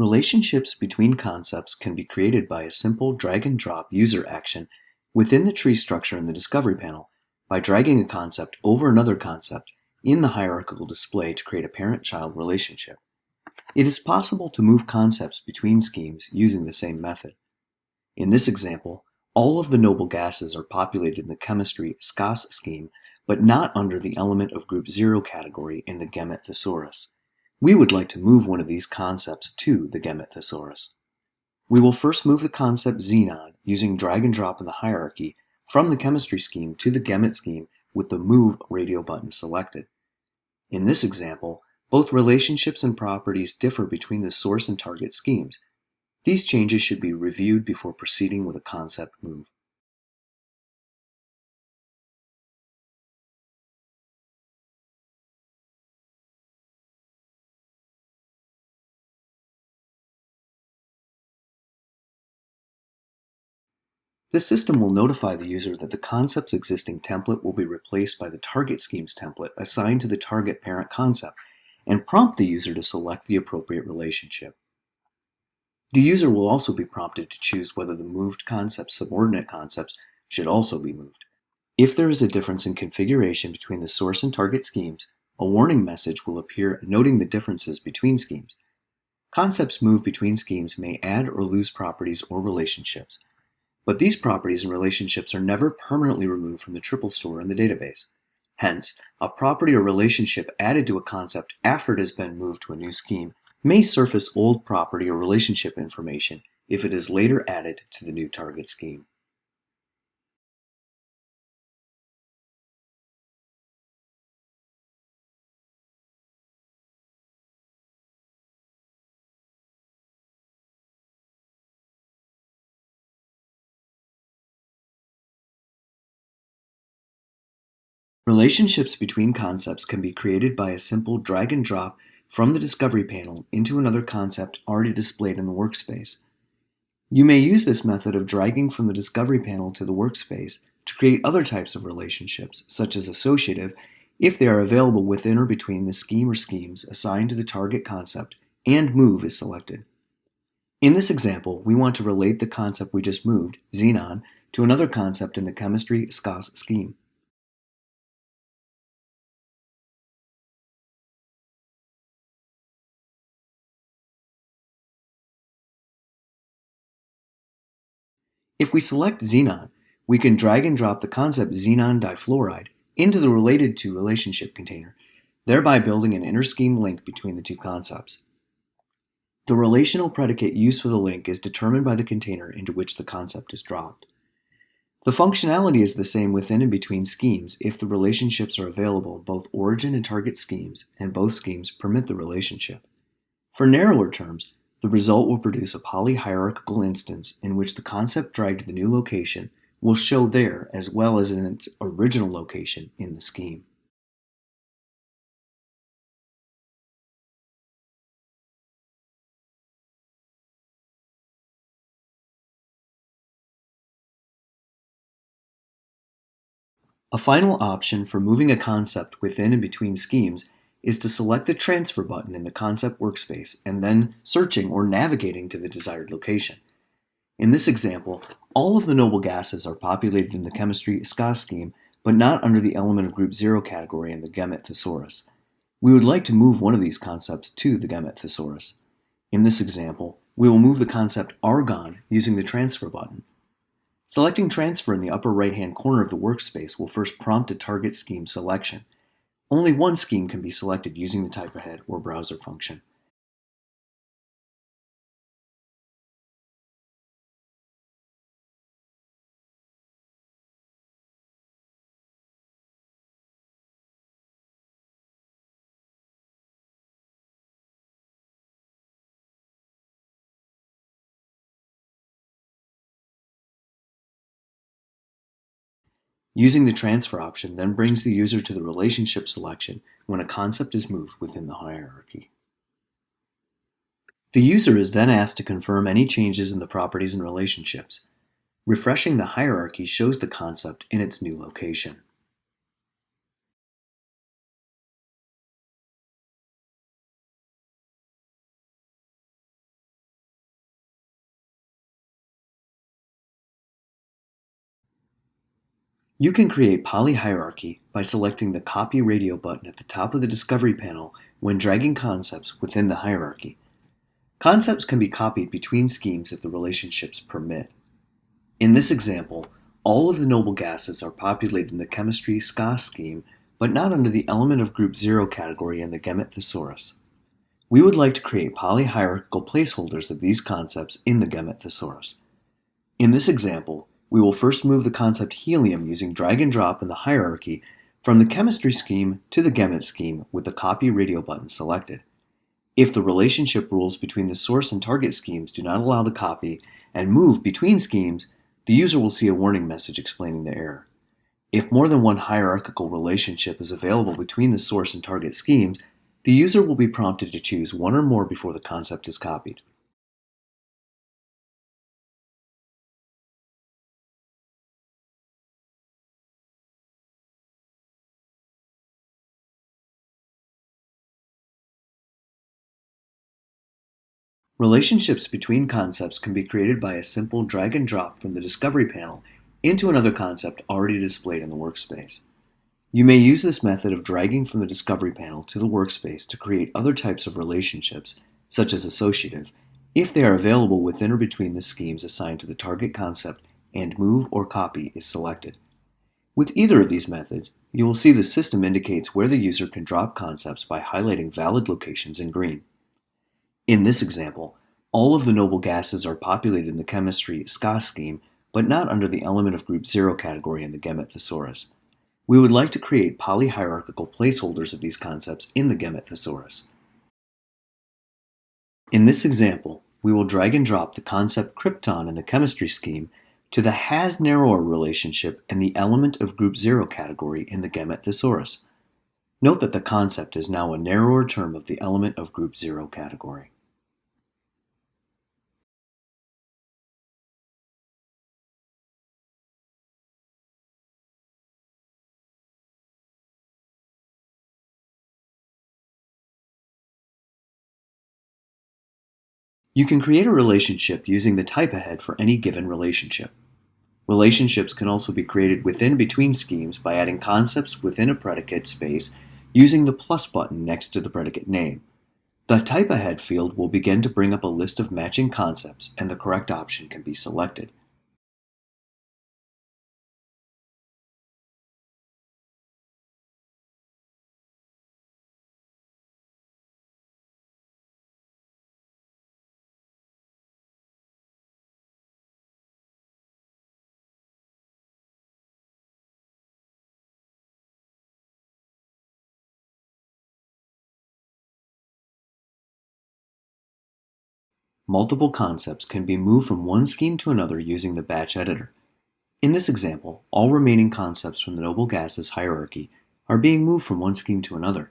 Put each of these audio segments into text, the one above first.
Relationships between concepts can be created by a simple drag-and-drop user action within the tree structure in the Discovery panel by dragging a concept over another concept in the hierarchical display to create a parent-child relationship. It is possible to move concepts between schemes using the same method. In this example, all of the noble gases are populated in the chemistry SCOS scheme, but not under the element of group 0 category in the Gamete thesaurus. We would like to move one of these concepts to the Gamete thesaurus. We will first move the concept xenon using drag and drop in the hierarchy from the chemistry scheme to the Gamete scheme with the Move radio button selected. In this example, both relationships and properties differ between the source and target schemes. These changes should be reviewed before proceeding with a concept move. The system will notify the user that the concept's existing template will be replaced by the target scheme's template assigned to the target parent concept, and prompt the user to select the appropriate relationship. The user will also be prompted to choose whether the moved concept's subordinate concepts should also be moved. If there is a difference in configuration between the source and target schemes, a warning message will appear noting the differences between schemes. Concepts moved between schemes may add or lose properties or relationships, but these properties and relationships are never permanently removed from the triple store in the database. Hence, a property or relationship added to a concept after it has been moved to a new scheme may surface old property or relationship information if it is later added to the new target scheme. Relationships between concepts can be created by a simple drag and drop from the Discovery panel into another concept already displayed in the Workspace. You may use this method of dragging from the Discovery panel to the Workspace to create other types of relationships, such as associative, if they are available within or between the scheme or schemes assigned to the target concept and move is selected. In this example, we want to relate the concept we just moved, xenon, to another concept in the chemistry SCOS scheme. If we select xenon, we can drag and drop the concept xenon difluoride into the related to relationship container, thereby building an inter-scheme link between the two concepts. The relational predicate used for the link is determined by the container into which the concept is dropped. The functionality is the same within and between schemes if the relationships are available in both origin and target schemes, and both schemes permit the relationship. For narrower terms, the result will produce a polyhierarchical instance in which the concept dragged to the new location will show there as well as in its original location in the scheme. A final option for moving a concept within and between schemes is to select the Transfer button in the Concept Workspace and then searching or navigating to the desired location. In this example, all of the noble gases are populated in the chemistry SCOS scheme, but not under the element of group 0 category in the Gamete thesaurus. We would like to move one of these concepts to the Gamete thesaurus. In this example, we will move the concept argon using the Transfer button. Selecting Transfer in the upper right-hand corner of the workspace will first prompt a target scheme selection. Only one scheme can be selected using the Typeahead or browser function. Using the Transfer option then brings the user to the relationship selection when a concept is moved within the hierarchy. The user is then asked to confirm any changes in the properties and relationships. Refreshing the hierarchy shows the concept in its new location. You can create polyhierarchy by selecting the Copy Radio button at the top of the Discovery panel when dragging concepts within the hierarchy. Concepts can be copied between schemes if the relationships permit. In this example, all of the noble gases are populated in the chemistry SCA scheme, but not under the element of group 0 category in the Gamete thesaurus. We would like to create polyhierarchical placeholders of these concepts in the Gamete thesaurus. In this example, we will first move the concept helium using drag and drop in the hierarchy from the chemistry scheme to the Gamete scheme with the Copy Radio button selected. If the relationship rules between the source and target schemes do not allow the copy and move between schemes, the user will see a warning message explaining the error. If more than one hierarchical relationship is available between the source and target schemes, the user will be prompted to choose one or more before the concept is copied. Relationships between concepts can be created by a simple drag and drop from the Discovery panel into another concept already displayed in the Workspace. You may use this method of dragging from the Discovery panel to the Workspace to create other types of relationships, such as associative, if they are available within or between the schemes assigned to the target concept and Move or Copy is selected. With either of these methods, you will see the system indicates where the user can drop concepts by highlighting valid locations in green. In this example, all of the noble gases are populated in the chemistry SCA scheme, but not under the element of group 0 category in the Gamete thesaurus. We would like to create polyhierarchical placeholders of these concepts in the Gamete thesaurus. In this example, we will drag and drop the concept krypton in the chemistry scheme to the has narrower relationship and the element of group 0 category in the Gamete thesaurus. Note that the concept is now a narrower term of the element of group 0 category. You can create a relationship using the Typeahead for any given relationship. Relationships can also be created within between schemes by adding concepts within a predicate space using the plus button next to the predicate name. The Typeahead field will begin to bring up a list of matching concepts, and the correct option can be selected. Multiple concepts can be moved from one scheme to another using the batch editor. In this example, all remaining concepts from the noble gases hierarchy are being moved from one scheme to another.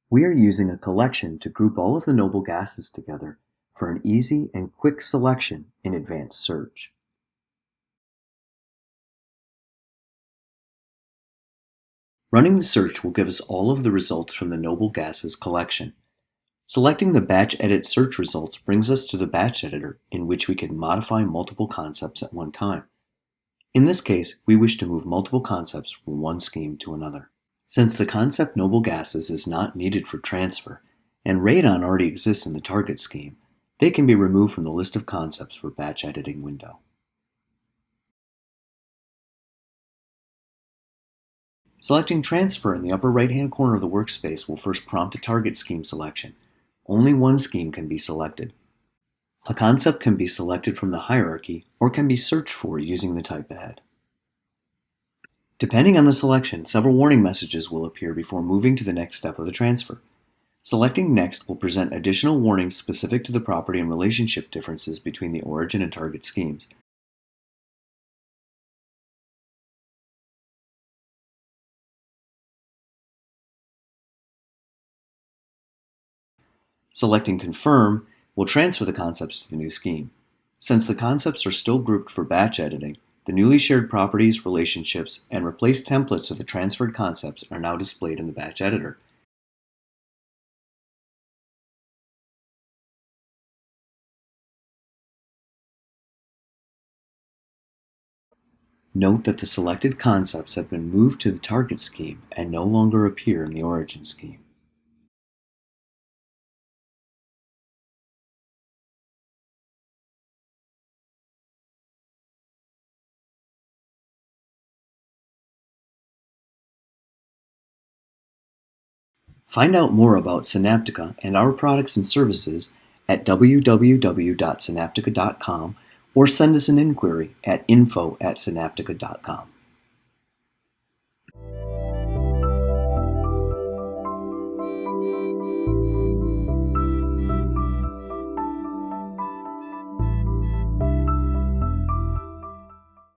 We are using a collection to group all of the noble gases together for an easy and quick selection in advanced search. Running the search will give us all of the results from the noble gases collection. Selecting the Batch Edit search results brings us to the batch editor in which we can modify multiple concepts at one time. In this case, we wish to move multiple concepts from one scheme to another. Since the concept noble gases is not needed for transfer, and radon already exists in the target scheme, they can be removed from the list of concepts for batch editing window. Selecting Transfer in the upper right-hand corner of the workspace will first prompt a target scheme selection. Only one scheme can be selected. A concept can be selected from the hierarchy or can be searched for using the Typeahead. Depending on the selection, several warning messages will appear before moving to the next step of the transfer. Selecting Next will present additional warnings specific to the property and relationship differences between the origin and target schemes. Selecting Confirm will transfer the concepts to the new scheme. Since the concepts are still grouped for batch editing, the newly shared properties, relationships, and replaced templates of the transferred concepts are now displayed in the batch editor. Note that the selected concepts have been moved to the target scheme and no longer appear in the origin scheme. Find out more about Synaptica and our products and services at www.synaptica.com or send us an inquiry at info@synaptica.com.